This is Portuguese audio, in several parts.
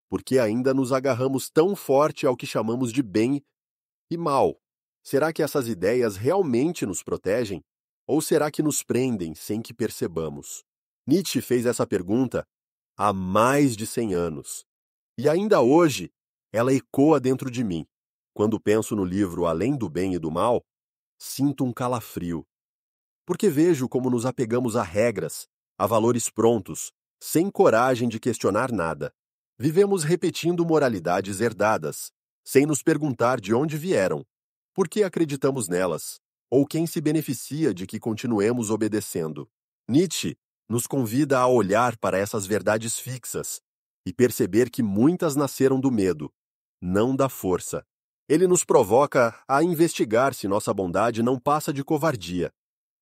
Por que ainda nos agarramos tão forte ao que chamamos de bem e mal? Será que essas ideias realmente nos protegem? Ou será que nos prendem sem que percebamos? Nietzsche fez essa pergunta há mais de 100 anos. E ainda hoje, ela ecoa dentro de mim. Quando penso no livro Além do Bem e do Mal, sinto um calafrio. Porque vejo como nos apegamos a regras, a valores prontos, sem coragem de questionar nada. Vivemos repetindo moralidades herdadas, sem nos perguntar de onde vieram, por que acreditamos nelas, ou quem se beneficia de que continuemos obedecendo. Nietzsche nos convida a olhar para essas verdades fixas e perceber que muitas nasceram do medo, não da força. Ele nos provoca a investigar se nossa bondade não passa de covardia,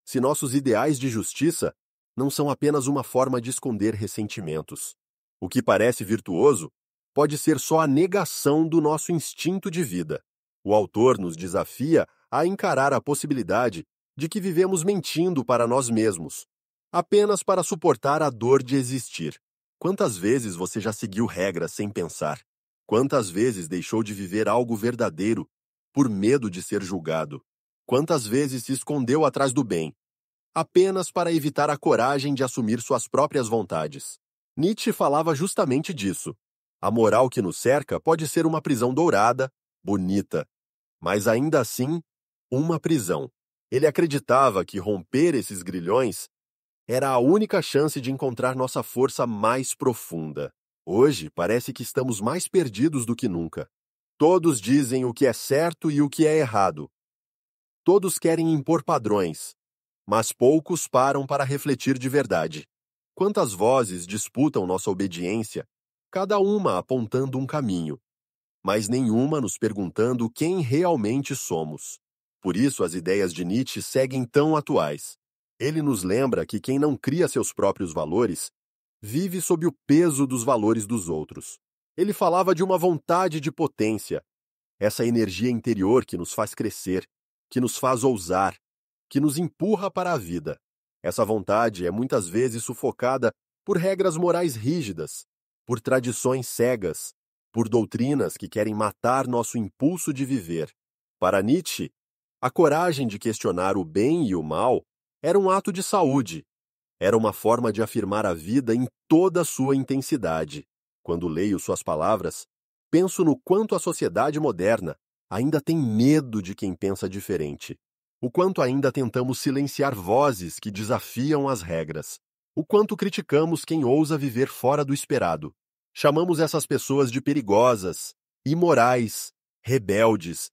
se nossos ideais de justiça não são apenas uma forma de esconder ressentimentos. O que parece virtuoso pode ser só a negação do nosso instinto de vida. O autor nos desafia a encarar a possibilidade de que vivemos mentindo para nós mesmos, apenas para suportar a dor de existir. Quantas vezes você já seguiu regras sem pensar? Quantas vezes deixou de viver algo verdadeiro por medo de ser julgado? Quantas vezes se escondeu atrás do bem, apenas para evitar a coragem de assumir suas próprias vontades? Nietzsche falava justamente disso. A moral que nos cerca pode ser uma prisão dourada, bonita, mas ainda assim, uma prisão. Ele acreditava que romper esses grilhões era a única chance de encontrar nossa força mais profunda. Hoje, parece que estamos mais perdidos do que nunca. Todos dizem o que é certo e o que é errado. Todos querem impor padrões, mas poucos param para refletir de verdade. Quantas vozes disputam nossa obediência, cada uma apontando um caminho, mas nenhuma nos perguntando quem realmente somos. Por isso as ideias de Nietzsche seguem tão atuais. Ele nos lembra que quem não cria seus próprios valores vive sob o peso dos valores dos outros. Ele falava de uma vontade de potência, essa energia interior que nos faz crescer, que nos faz ousar, que nos empurra para a vida. Essa vontade é muitas vezes sufocada por regras morais rígidas, por tradições cegas, por doutrinas que querem matar nosso impulso de viver. Para Nietzsche, a coragem de questionar o bem e o mal era um ato de saúde. Era uma forma de afirmar a vida em toda a sua intensidade. Quando leio suas palavras, penso no quanto a sociedade moderna ainda tem medo de quem pensa diferente. O quanto ainda tentamos silenciar vozes que desafiam as regras. O quanto criticamos quem ousa viver fora do esperado. Chamamos essas pessoas de perigosas, imorais, rebeldes,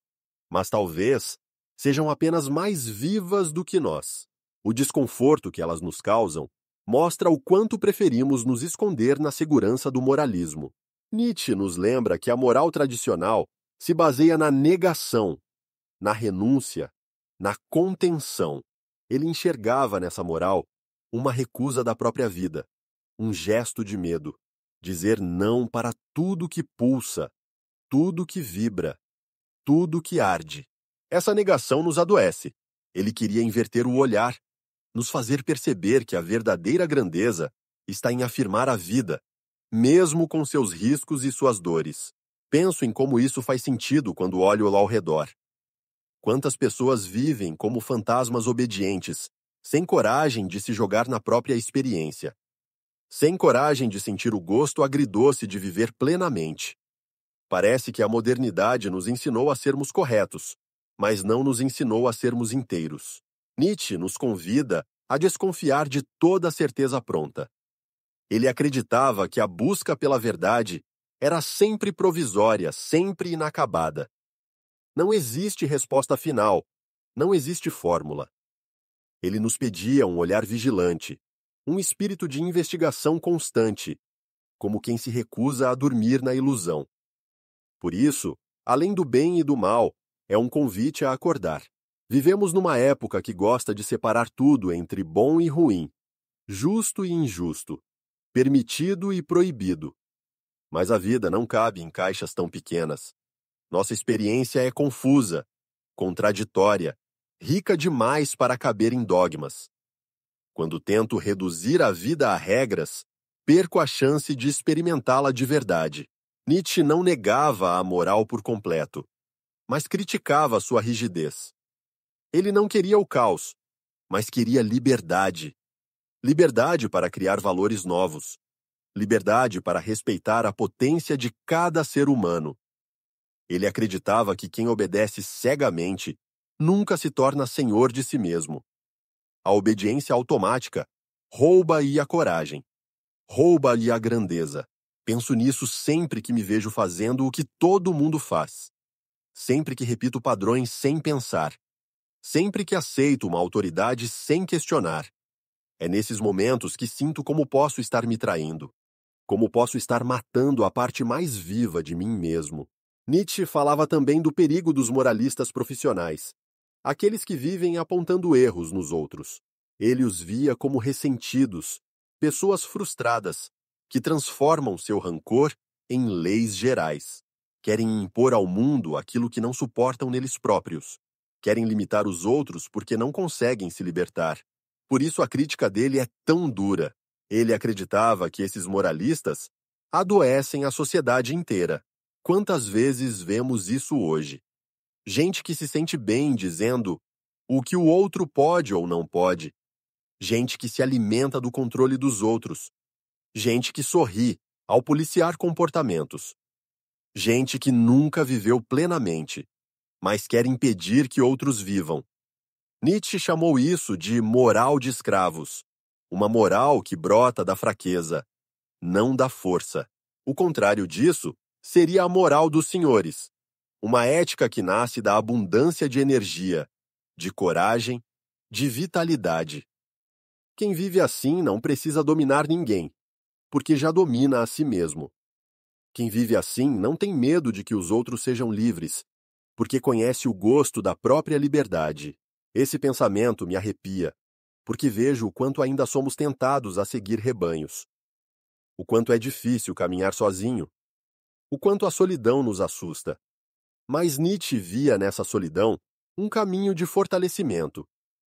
mas talvez sejam apenas mais vivas do que nós. O desconforto que elas nos causam mostra o quanto preferimos nos esconder na segurança do moralismo. Nietzsche nos lembra que a moral tradicional se baseia na negação, na renúncia, na contenção. Ele enxergava nessa moral uma recusa da própria vida, um gesto de medo, dizer não para tudo que pulsa, tudo que vibra, tudo que arde. Essa negação nos adoece. Ele queria inverter o olhar, nos fazer perceber que a verdadeira grandeza está em afirmar a vida, mesmo com seus riscos e suas dores. Penso em como isso faz sentido quando olho ao redor. Quantas pessoas vivem como fantasmas obedientes, sem coragem de se jogar na própria experiência, sem coragem de sentir o gosto agridoce de viver plenamente. Parece que a modernidade nos ensinou a sermos corretos, mas não nos ensinou a sermos inteiros. Nietzsche nos convida a desconfiar de toda a certeza pronta. Ele acreditava que a busca pela verdade era sempre provisória, sempre inacabada. Não existe resposta final, não existe fórmula. Ele nos pedia um olhar vigilante, um espírito de investigação constante, como quem se recusa a dormir na ilusão. Por isso, além do bem e do mal, é um convite a acordar. Vivemos numa época que gosta de separar tudo entre bom e ruim, justo e injusto, permitido e proibido. Mas a vida não cabe em caixas tão pequenas. Nossa experiência é confusa, contraditória, rica demais para caber em dogmas. Quando tento reduzir a vida a regras, perco a chance de experimentá-la de verdade. Nietzsche não negava a moral por completo, mas criticava sua rigidez. Ele não queria o caos, mas queria liberdade. Liberdade para criar valores novos. Liberdade para respeitar a potência de cada ser humano. Ele acreditava que quem obedece cegamente nunca se torna senhor de si mesmo. A obediência automática rouba-lhe a coragem, rouba-lhe a grandeza. Penso nisso sempre que me vejo fazendo o que todo mundo faz. Sempre que repito padrões sem pensar. Sempre que aceito uma autoridade sem questionar. É nesses momentos que sinto como posso estar me traindo. Como posso estar matando a parte mais viva de mim mesmo. Nietzsche falava também do perigo dos moralistas profissionais. Aqueles que vivem apontando erros nos outros. Ele os via como ressentidos, pessoas frustradas, que transformam seu rancor em leis gerais. Querem impor ao mundo aquilo que não suportam neles próprios. Querem limitar os outros porque não conseguem se libertar. Por isso a crítica dele é tão dura. Ele acreditava que esses moralistas adoecem a sociedade inteira. Quantas vezes vemos isso hoje? Gente que se sente bem dizendo o que o outro pode ou não pode. Gente que se alimenta do controle dos outros. Gente que sorri ao policiar comportamentos. Gente que nunca viveu plenamente, mas quer impedir que outros vivam. Nietzsche chamou isso de moral de escravos. Uma moral que brota da fraqueza, não da força. O contrário disso seria a moral dos senhores. Uma ética que nasce da abundância de energia, de coragem, de vitalidade. Quem vive assim não precisa dominar ninguém, porque já domina a si mesmo. Quem vive assim não tem medo de que os outros sejam livres, porque conhece o gosto da própria liberdade. Esse pensamento me arrepia, porque vejo o quanto ainda somos tentados a seguir rebanhos. O quanto é difícil caminhar sozinho. O quanto a solidão nos assusta. Mas Nietzsche via nessa solidão um caminho de fortalecimento,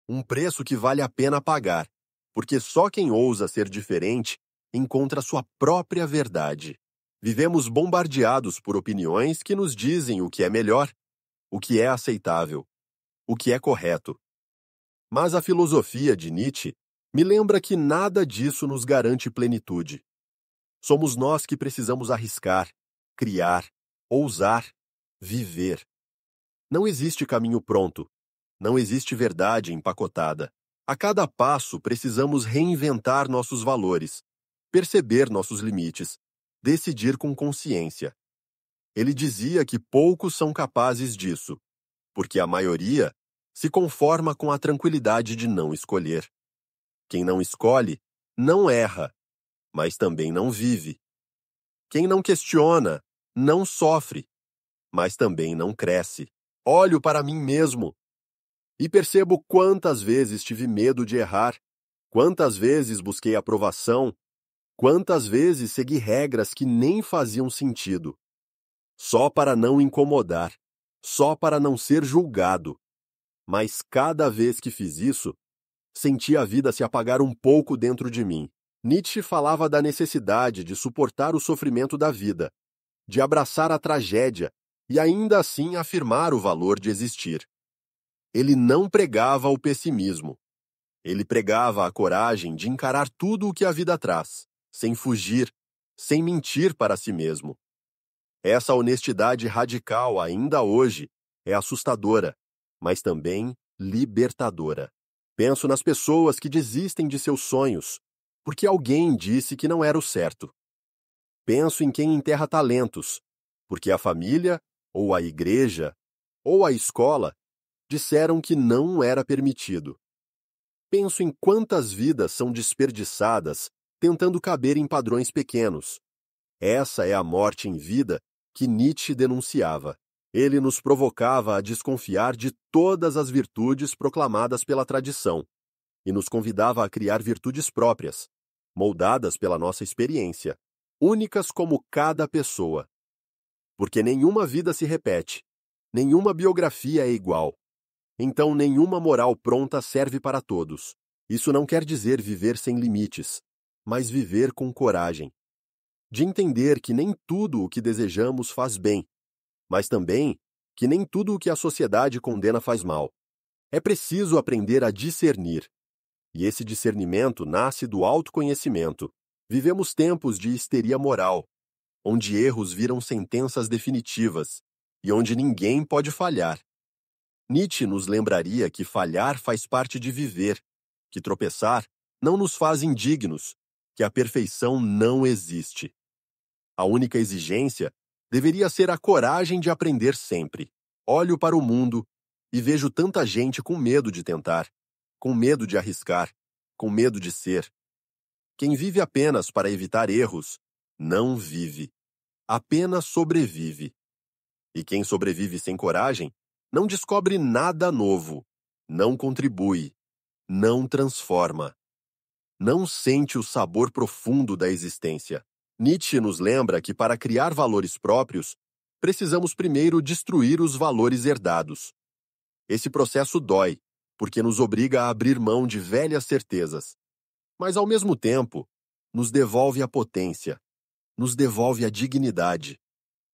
um preço que vale a pena pagar, porque só quem ousa ser diferente encontra sua própria verdade. Vivemos bombardeados por opiniões que nos dizem o que é melhor, o que é aceitável, o que é correto. Mas a filosofia de Nietzsche me lembra que nada disso nos garante plenitude. Somos nós que precisamos arriscar, criar, ousar, viver. Não existe caminho pronto. Não existe verdade empacotada. A cada passo precisamos reinventar nossos valores, perceber nossos limites, decidir com consciência. Ele dizia que poucos são capazes disso, porque a maioria se conforma com a tranquilidade de não escolher. Quem não escolhe, não erra, mas também não vive. Quem não questiona, não sofre, mas também não cresce. Olho para mim mesmo e percebo quantas vezes tive medo de errar, quantas vezes busquei aprovação, quantas vezes segui regras que nem faziam sentido, só para não incomodar, só para não ser julgado. Mas cada vez que fiz isso, senti a vida se apagar um pouco dentro de mim. Nietzsche falava da necessidade de suportar o sofrimento da vida, de abraçar a tragédia e ainda assim afirmar o valor de existir. Ele não pregava o pessimismo. Ele pregava a coragem de encarar tudo o que a vida traz, sem fugir, sem mentir para si mesmo. Essa honestidade radical ainda hoje é assustadora, mas também libertadora. Penso nas pessoas que desistem de seus sonhos, porque alguém disse que não era o certo. Penso em quem enterra talentos, porque a família, ou a igreja, ou a escola disseram que não era permitido. Penso em quantas vidas são desperdiçadas tentando caber em padrões pequenos. Essa é a morte em vida que Nietzsche denunciava. Ele nos provocava a desconfiar de todas as virtudes proclamadas pela tradição e nos convidava a criar virtudes próprias, moldadas pela nossa experiência, únicas como cada pessoa. Porque nenhuma vida se repete, nenhuma biografia é igual. Então nenhuma moral pronta serve para todos. Isso não quer dizer viver sem limites, mas viver com coragem. de entender que nem tudo o que desejamos faz bem, mas também que nem tudo o que a sociedade condena faz mal. É preciso aprender a discernir. E esse discernimento nasce do autoconhecimento. Vivemos tempos de histeria moral, onde erros viram sentenças definitivas e onde ninguém pode falhar. Nietzsche nos lembraria que falhar faz parte de viver, que tropeçar não nos faz indignos, que a perfeição não existe. A única exigência deveria ser a coragem de aprender sempre. Olho para o mundo e vejo tanta gente com medo de tentar, com medo de arriscar, com medo de ser. Quem vive apenas para evitar erros, não vive. Apenas sobrevive. E quem sobrevive sem coragem, não descobre nada novo, não contribui, não transforma, não sente o sabor profundo da existência. Nietzsche nos lembra que para criar valores próprios, precisamos primeiro destruir os valores herdados. Esse processo dói, porque nos obriga a abrir mão de velhas certezas, mas ao mesmo tempo, nos devolve a potência, nos devolve a dignidade,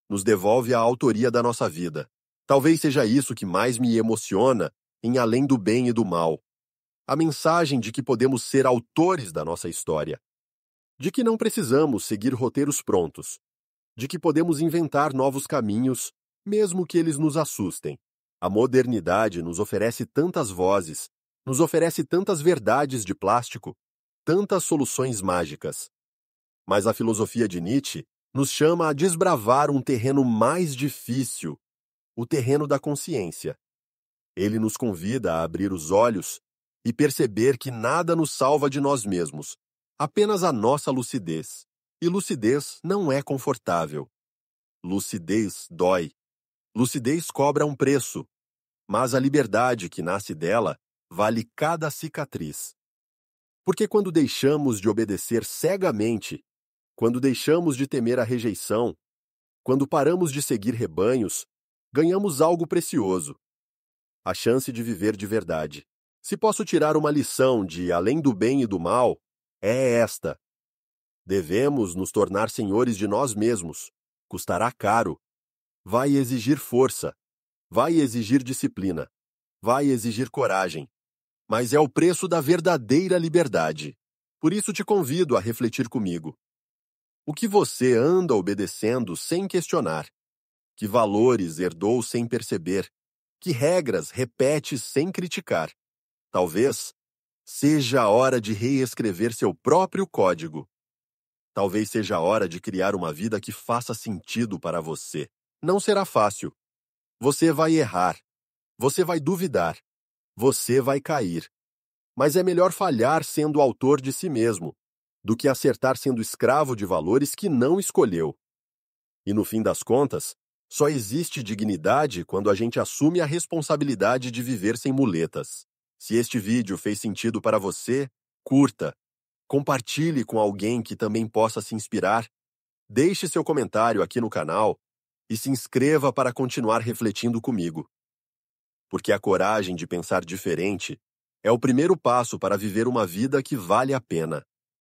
nos devolve a autoria da nossa vida. Talvez seja isso que mais me emociona em Além do Bem e do Mal. A mensagem de que podemos ser autores da nossa história. De que não precisamos seguir roteiros prontos. De que podemos inventar novos caminhos, mesmo que eles nos assustem. A modernidade nos oferece tantas vozes, nos oferece tantas verdades de plástico, tantas soluções mágicas. Mas a filosofia de Nietzsche nos chama a desbravar um terreno mais difícil, o terreno da consciência. Ele nos convida a abrir os olhos e perceber que nada nos salva de nós mesmos, apenas a nossa lucidez. E lucidez não é confortável. Lucidez dói. Lucidez cobra um preço, mas a liberdade que nasce dela vale cada cicatriz. Porque quando deixamos de obedecer cegamente, quando deixamos de temer a rejeição, quando paramos de seguir rebanhos, ganhamos algo precioso: a chance de viver de verdade. Se posso tirar uma lição de Além do Bem e do Mal, é esta: devemos nos tornar senhores de nós mesmos. Custará caro. Vai exigir força. Vai exigir disciplina. Vai exigir coragem. Mas é o preço da verdadeira liberdade. Por isso te convido a refletir comigo. O que você anda obedecendo sem questionar? Que valores herdou sem perceber? Que regras repete sem criticar? Talvez seja a hora de reescrever seu próprio código. Talvez seja a hora de criar uma vida que faça sentido para você. Não será fácil. Você vai errar. Você vai duvidar. Você vai cair. Mas é melhor falhar sendo autor de si mesmo, do que acertar sendo escravo de valores que não escolheu. E no fim das contas, só existe dignidade quando a gente assume a responsabilidade de viver sem muletas. Se este vídeo fez sentido para você, curta. Compartilhe com alguém que também possa se inspirar. Deixe seu comentário aqui no canal e se inscreva para continuar refletindo comigo. Porque a coragem de pensar diferente é o primeiro passo para viver uma vida que vale a pena.